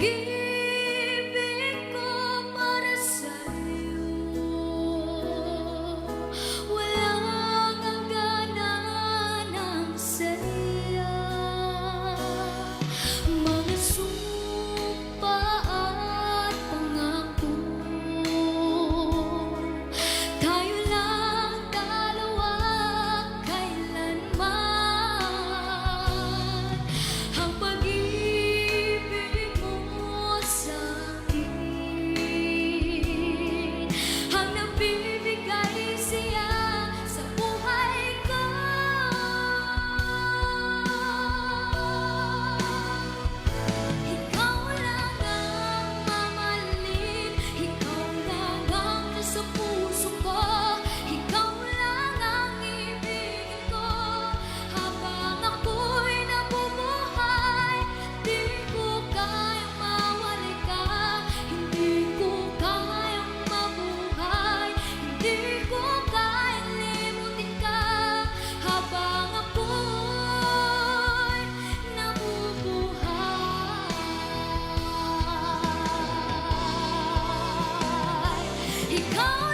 pag-ibig ko para sa'yo, walang hangganan ang saya. Mga sumpa at pangako, tayo lang dalawa kailanman. Ang pag-ibig mo sa'kin ang nagbibigay siya sa buhay ko. Ikaw lang ang mamahalin, ikaw lang ang nasa puso ko, ikaw lang ang ibigin ko. Habang ako'y nabubuhay, di ko kayang mawalay ka, hindi ko kayang mabuhay, hindi ko kayang limutin ka. Habang ako'y nabubuhay, ikaw